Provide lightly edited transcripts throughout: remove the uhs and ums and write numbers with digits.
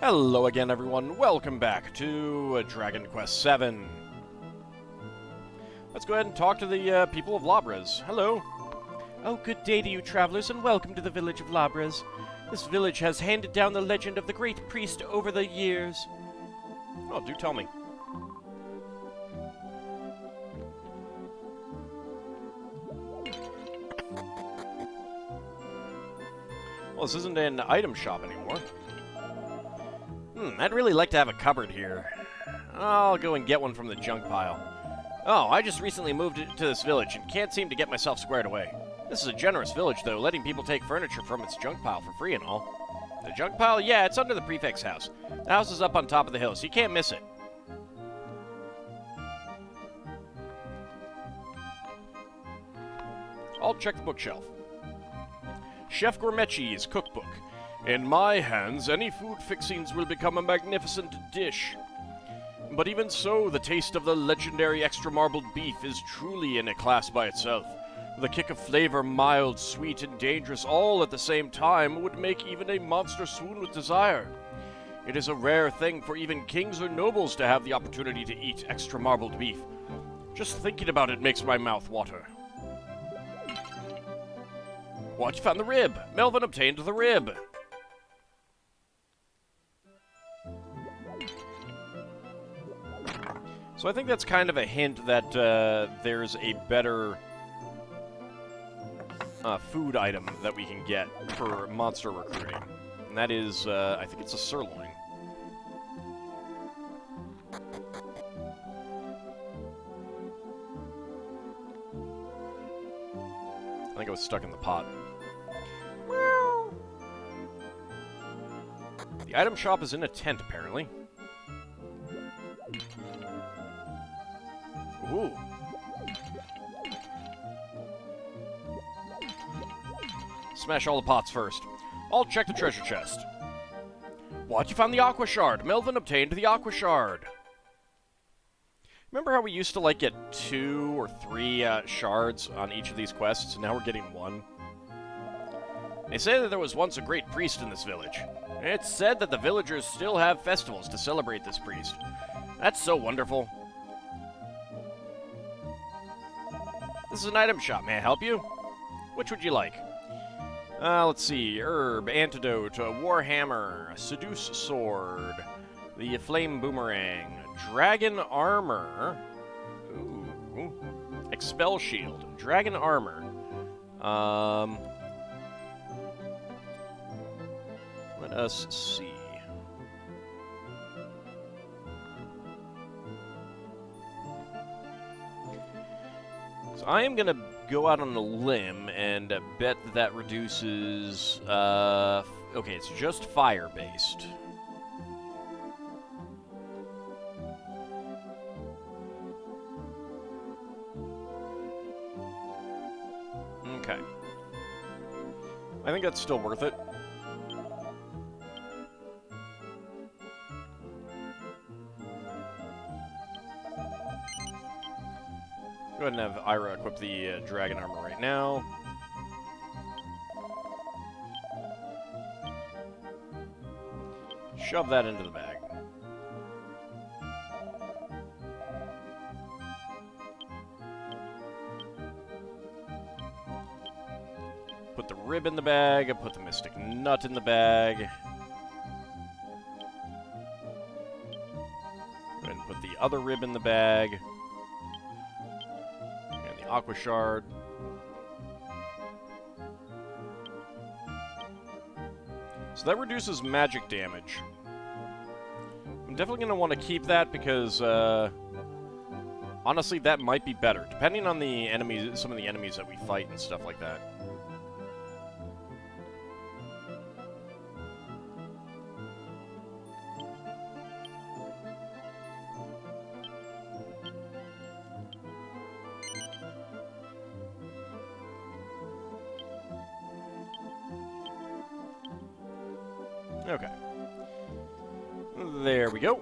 Hello again, everyone. Welcome back to Dragon Quest VII. Let's go ahead and talk to the people of Labraz. Hello. Oh, good day to you, travelers, and welcome to the village of Labraz. This village has handed down the legend of the great priest over the years. Oh, do tell me. Well, this isn't an item shop anymore. I'd really like to have a cupboard here. I'll go and get one from the junk pile. Oh, I just recently moved to this village and can't seem to get myself squared away. This is a generous village, though, letting people take furniture from its junk pile for free and all. The junk pile? Yeah, it's under the prefect's house. The house is up on top of the hill, so you can't miss it. I'll check the bookshelf. Chef Gourmetchi's cookbook. In my hands, any food fixings will become a magnificent dish. But even so, the taste of the legendary extra marbled beef is truly in a class by itself. The kick of flavor, mild, sweet, and dangerous all at the same time would make even a monster swoon with desire. It is a rare thing for even kings or nobles to have the opportunity to eat extra marbled beef. Just thinking about it makes my mouth water. What? You found the rib! Melvin obtained the rib! So I think that's kind of a hint that there's a better food item that we can get for monster recruiting. And that is, I think it's a sirloin. I think it was stuck in the pot. The item shop is in a tent, apparently. Ooh. Smash all the pots first. I'll check the treasure chest. What? You found the aqua shard. Melvin obtained the aqua shard. Remember how we used to, like, get 2 or 3 shards on each of these quests? Now we're getting 1. They say that there was once a great priest in this village. It's said that the villagers still have festivals to celebrate this priest. That's so wonderful. This is an item shop. May I help you? Which would you like? Let's see. Herb, antidote, warhammer, seduce sword, the flame boomerang, dragon armor, ooh, expel shield, dragon armor. Let us see. So I am going to go out on a limb and bet that reduces... okay, it's just fire-based. Okay. I think that's still worth it. Go ahead and have Ira equip the dragon armor right now. Shove that into the bag. Put the rib in the bag, put the mystic nut in the bag. Go ahead and put the other rib in the bag. Aqua shard. So that reduces magic damage. I'm definitely going to want to keep that because, honestly, that might be better, depending on the enemies, some of the enemies that we fight and stuff like that. Okay. There we go.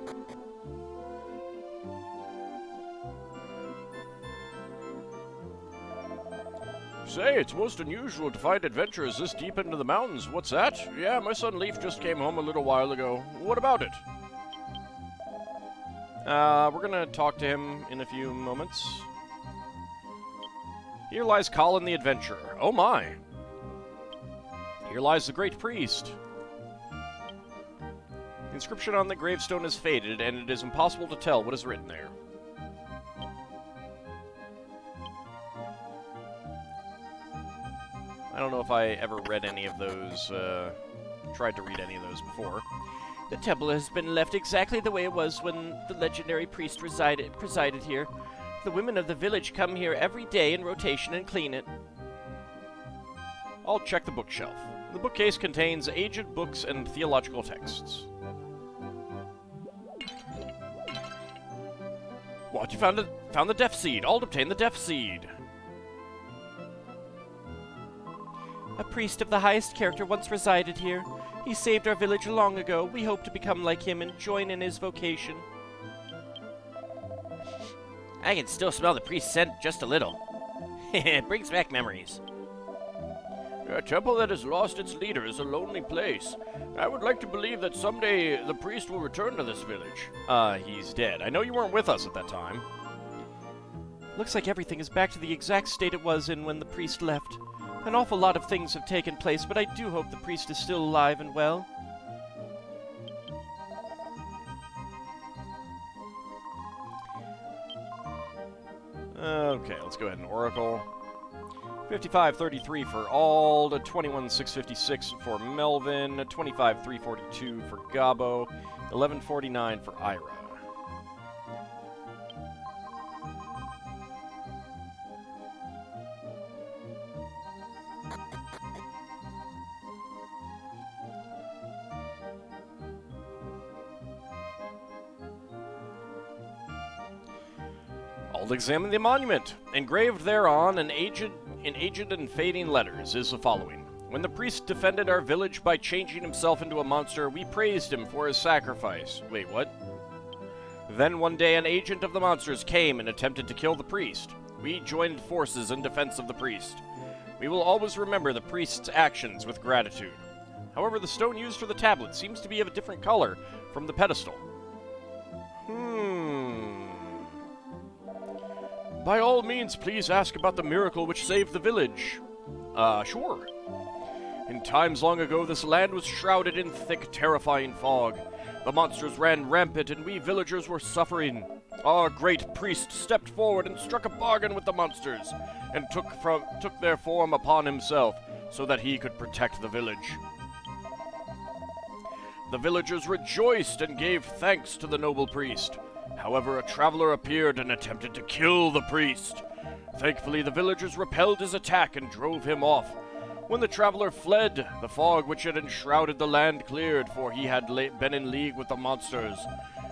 Say, it's most unusual to find adventurers this deep into the mountains. What's that? Yeah, my son Leif just came home a little while ago. What about it? We're gonna talk to him in a few moments. Here lies Colin the Adventurer. Oh my! Here lies the Great Priest. The inscription on the gravestone is faded, and it is impossible to tell what is written there. I don't know if I ever read any of those, tried to read any of those before. The temple has been left exactly the way it was when the legendary priest presided here. The women of the village come here every day in rotation and clean it. I'll check the bookshelf. The bookcase contains aged books and theological texts. What? You found the Death Seed. I'll obtain the Death Seed. A priest of the highest character once resided here. He saved our village long ago. We hope to become like him and join in his vocation. I can still smell the priest's scent just a little. It brings back memories. A temple that has lost its leader is a lonely place. I would like to believe that someday the priest will return to this village. He's dead. I know you weren't with us at that time. Looks like everything is back to the exact state it was in when the priest left. An awful lot of things have taken place, but I do hope the priest is still alive and well. Okay, let's go ahead and Oracle. 5533 for Ald, 21656 for Melvin, 25342 for Gabo, 1149 for Ira. I'll examine the monument. Engraved thereon in aged and fading letters is the following. When the priest defended our village by changing himself into a monster, we praised him for his sacrifice. Wait, what? Then one day an agent of the monsters came and attempted to kill the priest. We joined forces in defense of the priest. We will always remember the priest's actions with gratitude. However, the stone used for the tablet seems to be of a different color from the pedestal. By all means, please ask about the miracle which saved the village. Sure. In times long ago, this land was shrouded in thick, terrifying fog. The monsters ran rampant, and we villagers were suffering. Our great priest stepped forward and struck a bargain with the monsters, and took their form upon himself, so that he could protect the village. The villagers rejoiced and gave thanks to the noble priest. However, a traveler appeared and attempted to kill the priest. Thankfully, the villagers repelled his attack and drove him off. When the traveler fled, the fog which had enshrouded the land cleared, for he had been in league with the monsters.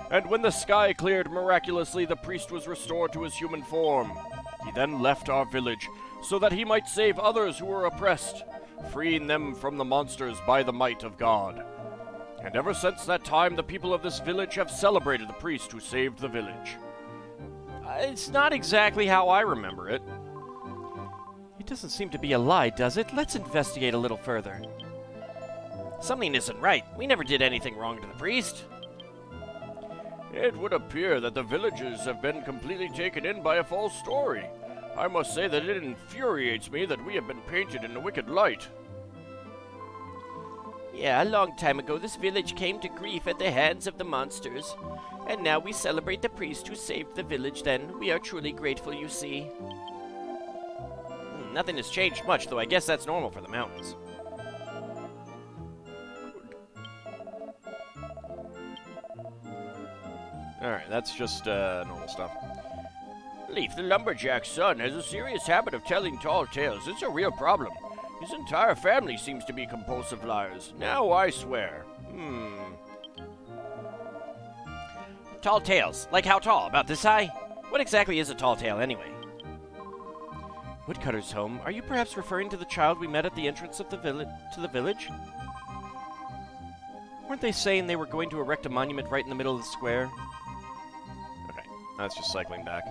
And when the sky cleared miraculously, the priest was restored to his human form. He then left our village, so that he might save others who were oppressed, freeing them from the monsters by the might of God. And ever since that time, the people of this village have celebrated the priest who saved the village. It's not exactly how I remember it. It doesn't seem to be a lie, does it? Let's investigate a little further. Something isn't right. We never did anything wrong to the priest. It would appear that the villagers have been completely taken in by a false story. I must say that it infuriates me that we have been painted in a wicked light. Yeah, a long time ago, this village came to grief at the hands of the monsters. And now we celebrate the priest who saved the village then. We are truly grateful, you see. Nothing has changed much, though I guess that's normal for the mountains. Alright, that's just normal stuff. Leif, the lumberjack's son, has a serious habit of telling tall tales. It's a real problem. His entire family seems to be compulsive liars. Now I swear. Tall tales? Like how tall? About this high? What exactly is a tall tale, anyway? Woodcutter's home. Are you perhaps referring to the child we met at the entrance of the village? Weren't they saying they were going to erect a monument right in the middle of the square? Okay, that's just cycling back.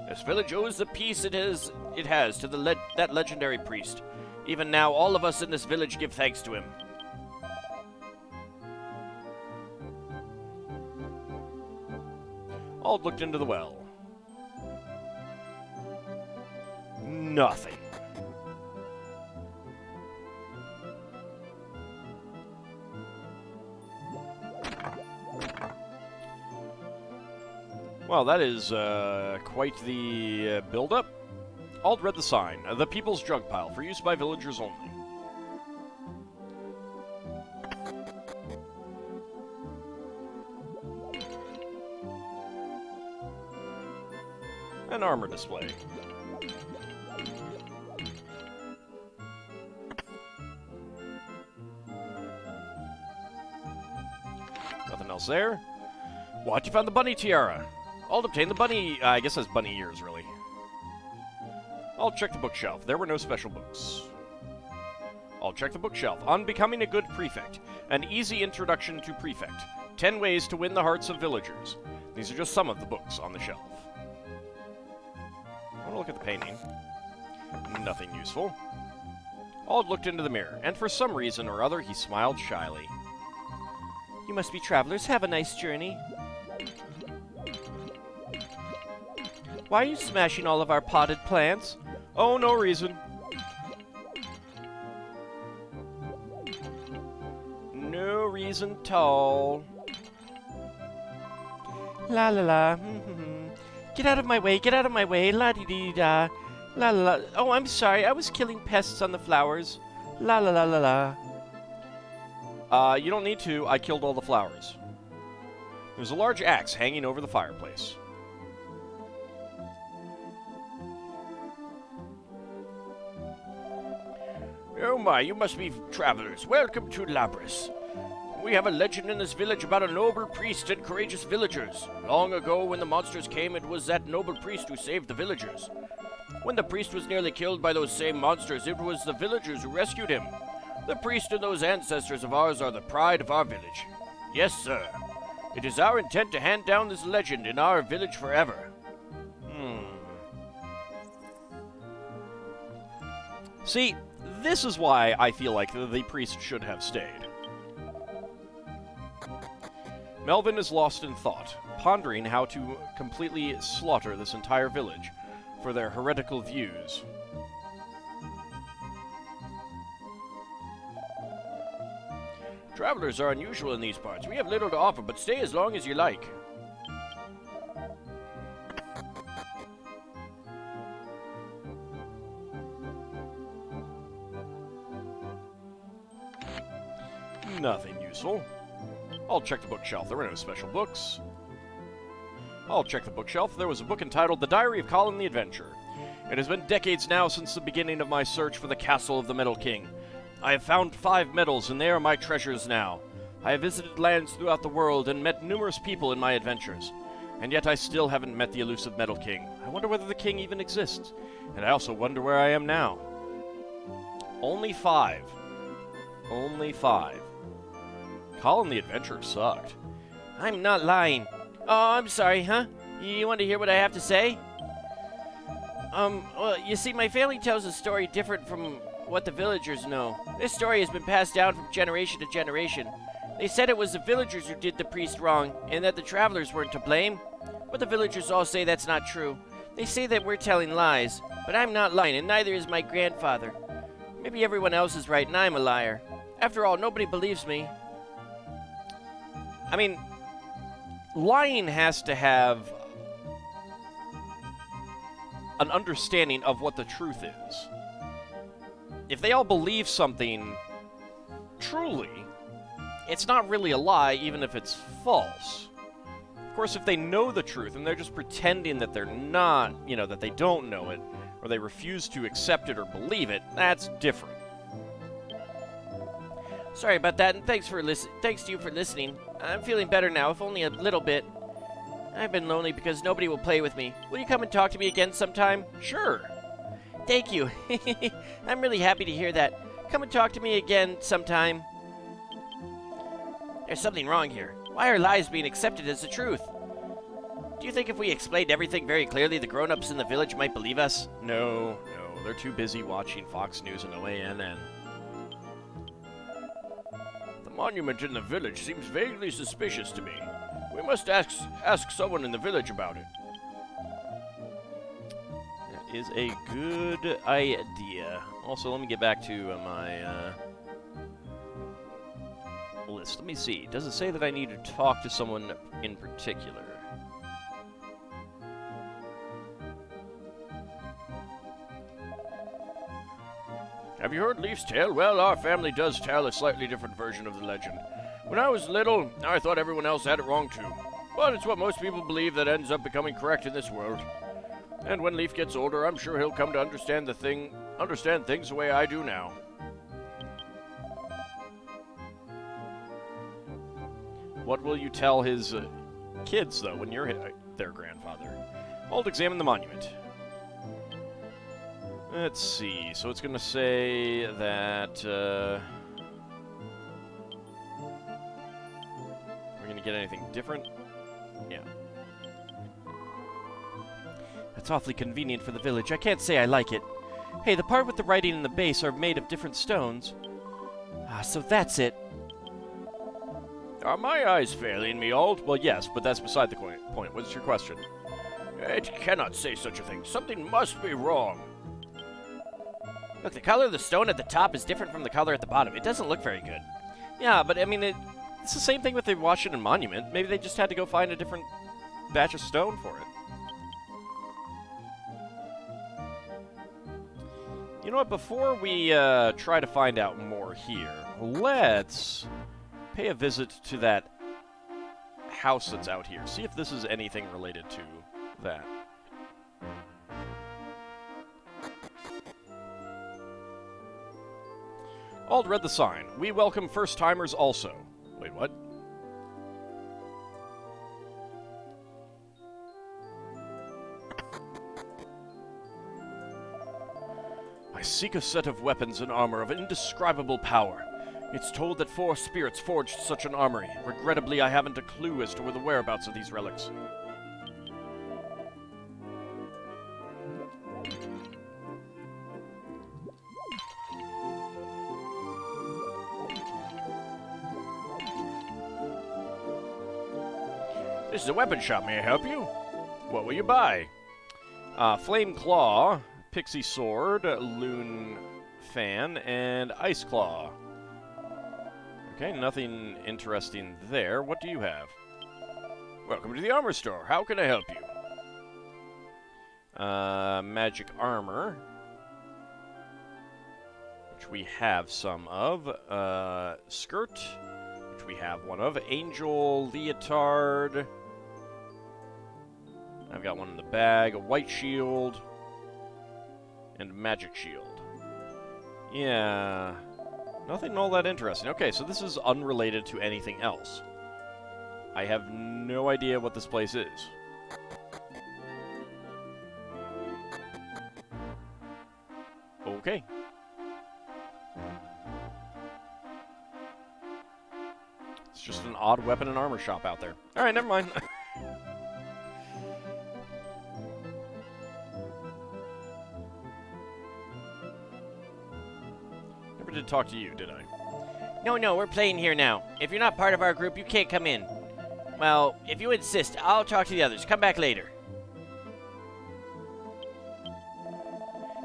This village owes the peace it has to that legendary priest. Even now, all of us in this village give thanks to him. Ald looked into the well. Nothing. Well, that is quite the build-up. Ald read the sign. The People's Jug Pile, for use by villagers only. An armor display. Nothing else there. What? You found the bunny tiara. Ald obtained the bunny... I guess that's bunny ears, really. I'll check the bookshelf. There were no special books. I'll check the bookshelf. On becoming a good prefect. An easy introduction to prefect. 10 ways to win the hearts of villagers. These are just some of the books on the shelf. I want to look at the painting. Nothing useful. Ald looked into the mirror, and for some reason or other, he smiled shyly. You must be travelers. Have a nice journey. Why are you smashing all of our potted plants? Oh, no reason. No reason at all. La la la. Get out of my way, get out of my way. La dee dee da. La la la. Oh, I'm sorry. I was killing pests on the flowers. La la la la la. You don't need to. I killed all the flowers. There's a large axe hanging over the fireplace. Oh my, you must be travelers. Welcome to Labraz. We have a legend in this village about a noble priest and courageous villagers. Long ago, when the monsters came, it was that noble priest who saved the villagers. When the priest was nearly killed by those same monsters, it was the villagers who rescued him. The priest and those ancestors of ours are the pride of our village. Yes, sir. It is our intent to hand down this legend in our village forever. See, this is why I feel like the priest should have stayed. Melvin is lost in thought, pondering how to completely slaughter this entire village for their heretical views. Travelers are unusual in these parts. We have little to offer, but stay as long as you like. Nothing useful. I'll check the bookshelf. There were no special books. I'll check the bookshelf. There was a book entitled The Diary of Colin the Adventurer. It has been decades now since the beginning of my search for the castle of the Metal King. I have found 5 medals, and they are my treasures now. I have visited lands throughout the world and met numerous people in my adventures. And yet I still haven't met the elusive Metal King. I wonder whether the king even exists. And I also wonder where I am now. Only 5. Only 5. Colin the Adventurer sucked. I'm not lying. Oh, I'm sorry, huh? You want to hear what I have to say? Well, you see, my family tells a story different from what the villagers know. This story has been passed down from generation to generation. They said it was the villagers who did the priest wrong, and that the travelers weren't to blame. But the villagers all say that's not true. They say that we're telling lies, but I'm not lying, and neither is my grandfather. Maybe everyone else is right, and I'm a liar. After all, nobody believes me. I mean, lying has to have an understanding of what the truth is. If they all believe something truly, it's not really a lie, even if it's false. Of course, if they know the truth and they're just pretending that they're not, that they don't know it, or they refuse to accept it or believe it, that's different. Sorry about that, and thanks to you for listening. I'm feeling better now, if only a little bit. I've been lonely because nobody will play with me. Will you come and talk to me again sometime? Sure. Thank you. I'm really happy to hear that. Come and talk to me again sometime. There's something wrong here. Why are lies being accepted as the truth? Do Do you think if we explained everything very clearly, the grown-ups in the village might believe us? No, they're too busy watching Fox News and OANN. The monument in the village seems vaguely suspicious to me. We must ask someone in the village about it. That is a good idea. Also, let me get back to my list. Let me see. Does it say that I need to talk to someone in particular? Have you heard Leif's tale? Well, our family does tell a slightly different version of the legend. When I was little, I thought everyone else had it wrong too. But it's what most people believe that ends up becoming correct in this world. And when Leif gets older, I'm sure he'll come to understand things the way I do now. What will you tell his kids, though, when you're their grandfather? I'll examine the monument. Let's see. So it's going to say that we're going to get anything different. Yeah. That's awfully convenient for the village. I can't say I like it. Hey, the part with the writing and the base are made of different stones. Ah, so that's it. Are my eyes failing me, Ald? Well, yes, but that's beside the point. What's your question? It cannot say such a thing. Something must be wrong. Look, the color of the stone at the top is different from the color at the bottom. It doesn't look very good. Yeah, but I mean, it's the same thing with the Washington Monument. Maybe they just had to go find a different batch of stone for it. You know what? Before we try to find out more here, let's pay a visit to that house that's out here. See if this is anything related to that. Ald read the sign. We welcome first-timers also. Wait, what? I seek a set of weapons and armor of indescribable power. It's told that 4 spirits forged such an armory. Regrettably, I haven't a clue as to where the whereabouts of these relics. This is a weapon shop. May I help you? What will you buy? Flame Claw, Pixie Sword, Loon Fan, and Ice Claw. Okay, nothing interesting there. What do you have? Welcome to the armor store. How can I help you? Magic Armor, which we have some of. Skirt, which we have one of. Angel Leotard. I've got one in the bag. A White Shield. And Magic Shield. Yeah. Nothing all that interesting. Okay, so this is unrelated to anything else. I have no idea what this place is. Okay. It's just an odd weapon and armor shop out there. Alright, never mind. Never did talk to you, did I? No, we're playing here now. If you're not part of our group, you can't come in. Well, if you insist, I'll talk to the others. Come back later.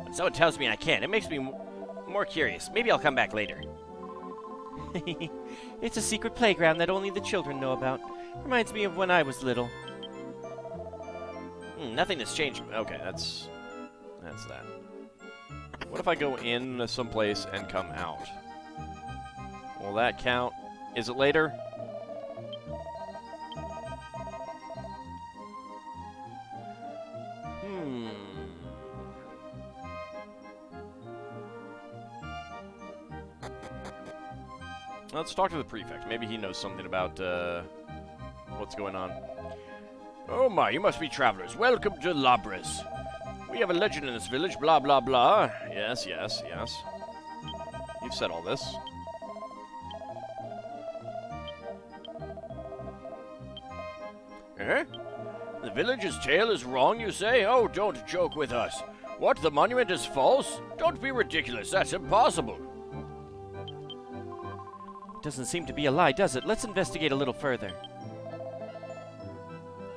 When someone tells me I can't, it makes me more curious. Maybe I'll come back later. It's a secret playground that only the children know about. Reminds me of when I was little. Nothing has changed. Okay, that's that. What if I go in someplace and come out? Will that count? Is it later? Let's talk to the prefect. Maybe he knows something about what's going on. Oh my, you must be travelers. Welcome to Labraz. We have a legend in this village, blah, blah, blah. Yes. You've said all this. Eh? The village's tale is wrong, you say? Oh, don't joke with us. What, the monument is false? Don't be ridiculous, that's impossible. Doesn't seem to be a lie, does it? Let's investigate a little further.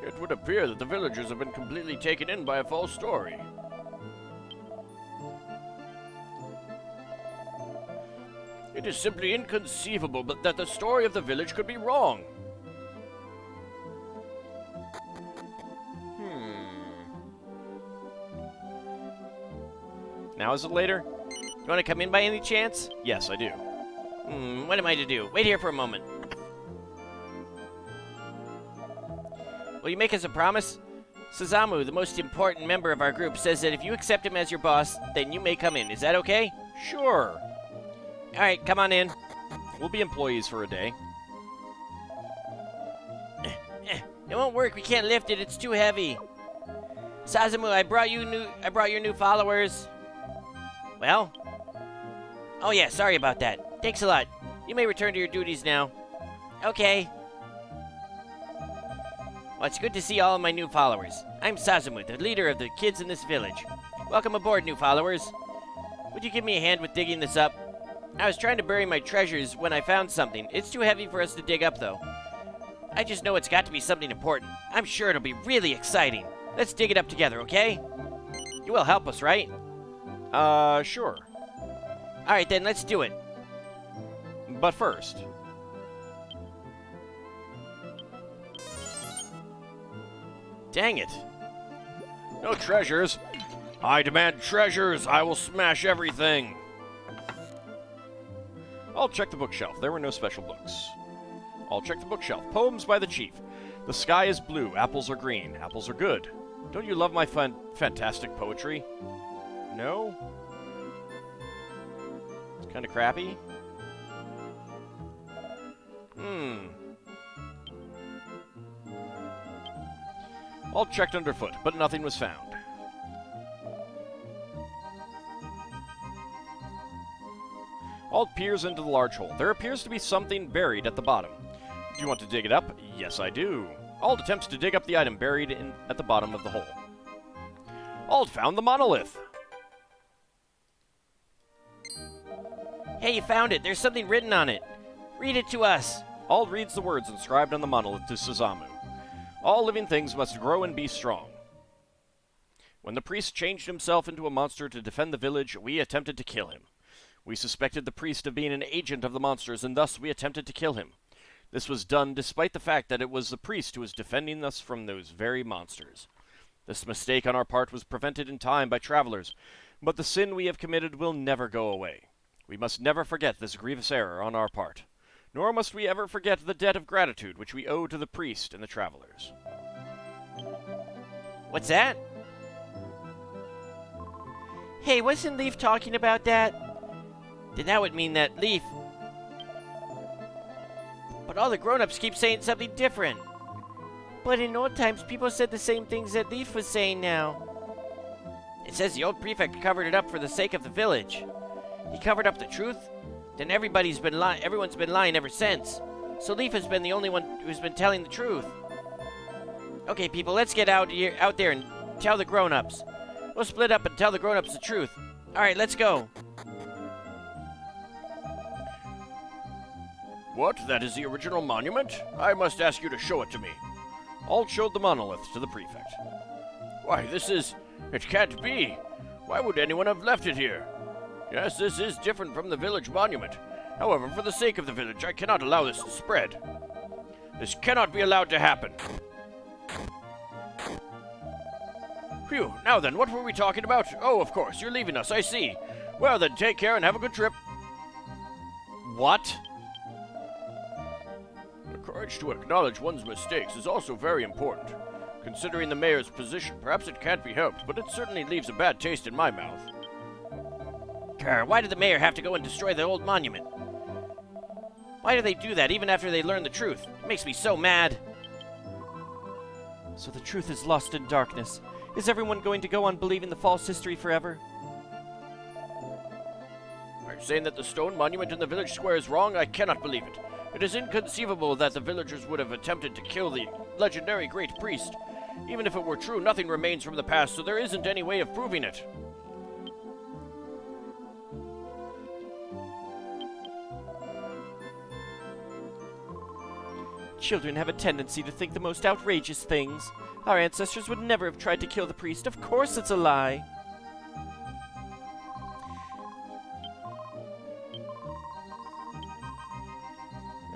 It would appear that the villagers have been completely taken in by a false story. It is simply inconceivable that the story of the village could be wrong. Now is it later? You want to come in by any chance? Yes, I do. What am I to do? Wait here for a moment. Will you make us a promise? Suzamu, the most important member of our group, says that if you accept him as your boss, then you may come in. Is that okay? Sure. Alright, come on in. We'll be employees for a day. It won't work. We can't lift it. It's too heavy. Suzamu, I brought your new followers. Well? Oh yeah, sorry about that. Thanks a lot. You may return to your duties now. Okay. Well, it's good to see all of my new followers. I'm Suzamu, the leader of the kids in this village. Welcome aboard, new followers. Would you give me a hand with digging this up? I was trying to bury my treasures when I found something. It's too heavy for us to dig up, though. I just know it's got to be something important. I'm sure it'll be really exciting. Let's dig it up together, okay? You will help us, right? Sure. Alright then, let's do it. But first... Dang it. No treasures. I demand treasures. I will smash everything. I'll check the bookshelf. There were no special books. I'll check the bookshelf. Poems by the chief. The sky is blue. Apples are green. Apples are good. Don't you love my fantastic poetry? No? It's kind of crappy. All checked underfoot, but nothing was found. All peers into the large hole. There appears to be something buried at the bottom. Do you want to dig it up? Yes, I do. Ald attempts to dig up the item buried at the bottom of the hole. Ald found the monolith. Hey, you found it. There's something written on it. Read it to us. Ald reads the words inscribed on the monolith to Suzamu. All living things must grow and be strong. When the priest changed himself into a monster to defend the village, we attempted to kill him. We suspected the priest of being an agent of the monsters, and thus we attempted to kill him. This was done despite the fact that it was the priest who was defending us from those very monsters. This mistake on our part was prevented in time by travelers, but the sin we have committed will never go away. We must never forget this grievous error on our part. Nor must we ever forget the debt of gratitude which we owe to the priest and the travelers. What's that? Hey, wasn't Leif talking about that? Then that would mean that Leif... But all the grown-ups keep saying something different. But in old times, people said the same things that Leif was saying now. It says the old prefect covered it up for the sake of the village. He covered up the truth? Then everyone's been lying ever since. So Leif has been the only one who's been telling the truth. Okay, people, let's get out there and tell the grown-ups. We'll split up and tell the grown-ups the truth. Alright, let's go. What? That is the original monument? I must ask you to show it to me. Ald showed the monolith to the prefect. Why, it can't be. Why would anyone have left it here? Yes, this is different from the village monument. However, for the sake of the village, I cannot allow this to spread. This cannot be allowed to happen. Phew, now then, what were we talking about? Oh, of course, you're leaving us, I see. Well then, take care and have a good trip. What? The courage to acknowledge one's mistakes is also very important. Considering the mayor's position, perhaps it can't be helped, but it certainly leaves a bad taste in my mouth. Why did the mayor have to go and destroy the old monument? Why do they do that even after they learn the truth? It makes me so mad. So the truth is lost in darkness. Is everyone going to go on believing the false history forever? Are you saying that the stone monument in the village square is wrong? I cannot believe it. It is inconceivable that the villagers would have attempted to kill the legendary great priest. Even if it were true, nothing remains from the past, so there isn't any way of proving it. Children have a tendency to think the most outrageous things. Our ancestors would never have tried to kill the priest. Of course it's a lie.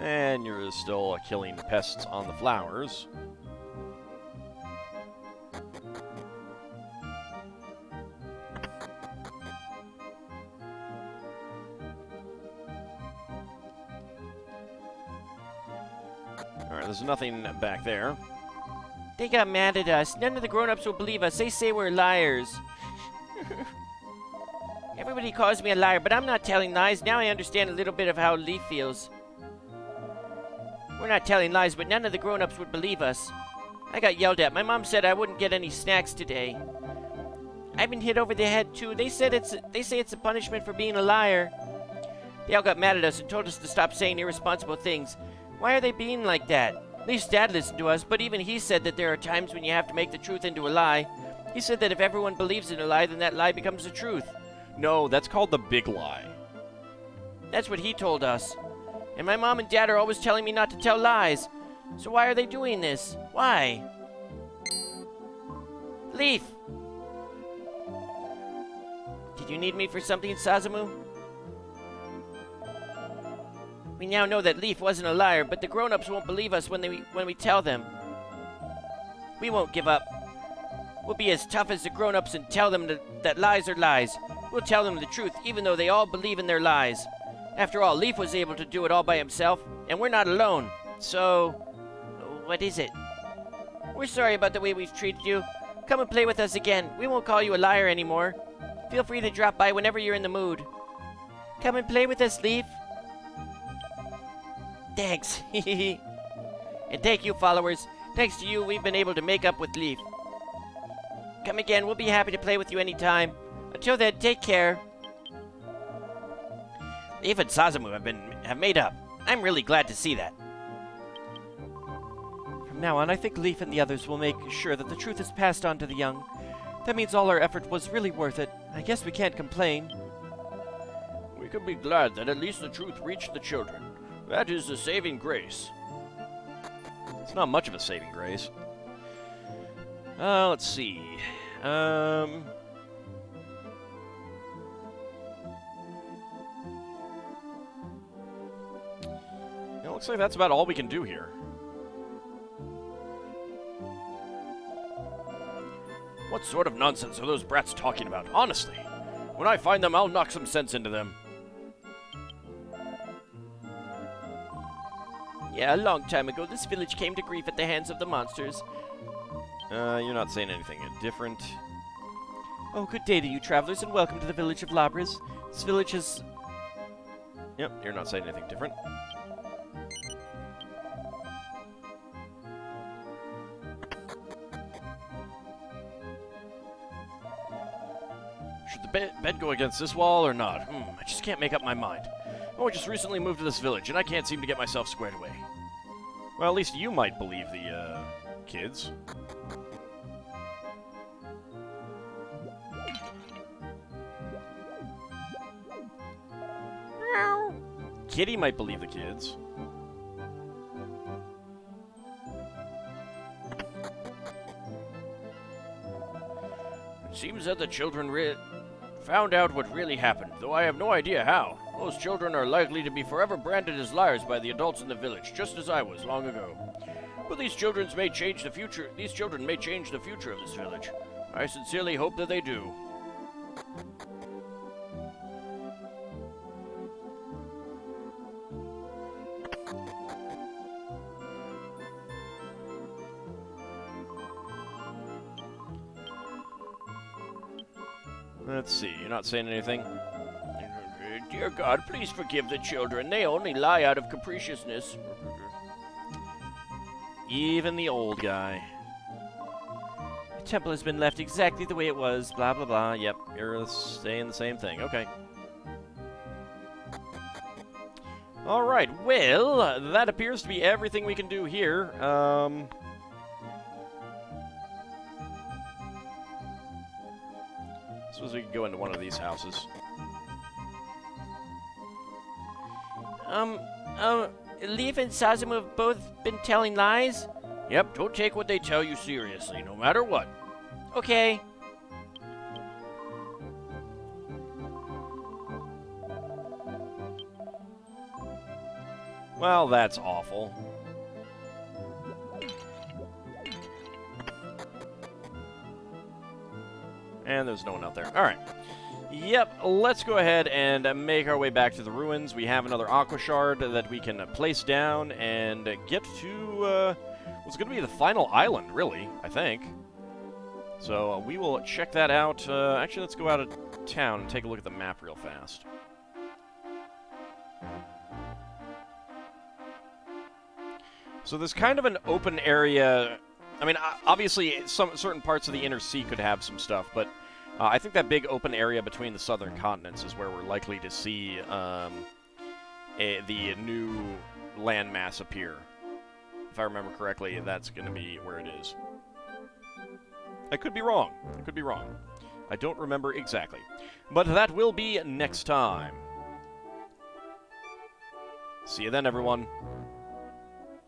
And you're still killing pests on the flowers. Alright, there's nothing back there. They got mad at us. None of the grown-ups will believe us. They say we're liars. Everybody calls me a liar, but I'm not telling lies. Now I understand a little bit of how Leif feels. We're not telling lies, but none of the grown-ups would believe us. I got yelled at. My mom said I wouldn't get any snacks today. I've been hit over the head, too. They say it's a punishment for being a liar. They all got mad at us and told us to stop saying irresponsible things. Why are they being like that? Leif's dad listened to us, but even he said that there are times when you have to make the truth into a lie. He said that if everyone believes in a lie, then that lie becomes the truth. No, that's called the big lie. That's what he told us. And my mom and dad are always telling me not to tell lies. So why are they doing this? Why? Leif! Did you need me for something, Sazamu? We now know that Leif wasn't a liar, but the grown-ups won't believe us when we tell them. We won't give up. We'll be as tough as the grown-ups and tell them that lies are lies. We'll tell them the truth, even though they all believe in their lies. After all, Leif was able to do it all by himself, and we're not alone. So, what is it? We're sorry about the way we've treated you. Come and play with us again. We won't call you a liar anymore. Feel free to drop by whenever you're in the mood. Come and play with us, Leif. Thanks. And thank you, followers. Thanks to you, we've been able to make up with Leif. Come again. We'll be happy to play with you anytime. Until then, take care. Leif and Sazamu have made up. I'm really glad to see that. From now on, I think Leif and the others will make sure that the truth is passed on to the young. That means all our effort was really worth it. I guess we can't complain. We can be glad that at least the truth reached the children. That is a saving grace. It's not much of a saving grace. Let's see. It looks like that's about all we can do here. What sort of nonsense are those brats talking about? Honestly, when I find them, I'll knock some sense into them. Yeah, a long time ago, this village came to grief at the hands of the monsters. You're not saying anything different. Oh, good day to you, travelers, and welcome to the village of Labraz. This village is... Yep, you're not saying anything different. Should the bed go against this wall or not? I just can't make up my mind. Oh, I just recently moved to this village, and I can't seem to get myself squared away. Well, at least you might believe the, kids. Kitty might believe the kids. It seems that the children found out what really happened, though I have no idea how. Those children are likely to be forever branded as liars by the adults in the village, just as I was long ago. But these children may change the future. These children may change the future of this village. I sincerely hope that they do. Let's see, you're not saying anything? Dear God, please forgive the children. They only lie out of capriciousness. Even the old guy. The temple has been left exactly the way it was, blah, blah, blah. Yep, you're saying the same thing. Okay. Alright, well, that appears to be everything we can do here. suppose we could go into one of these houses. Leif and Sazamu have both been telling lies? Yep, don't take what they tell you seriously, no matter what. Okay. Well, that's awful. And there's no one out there. Alright. Yep, let's go ahead and make our way back to the ruins. We have another aqua shard that we can place down and get to what's going to be the final island, really, I think. So we will check that out. Actually, let's go out of town and take a look at the map real fast. So there's kind of an open area. I mean, obviously, some certain parts of the inner sea could have some stuff, but I think that big open area between the southern continents is where we're likely to see the new landmass appear. If I remember correctly, that's going to be where it is. I could be wrong. I could be wrong. I don't remember exactly. But that will be next time. See you then, everyone.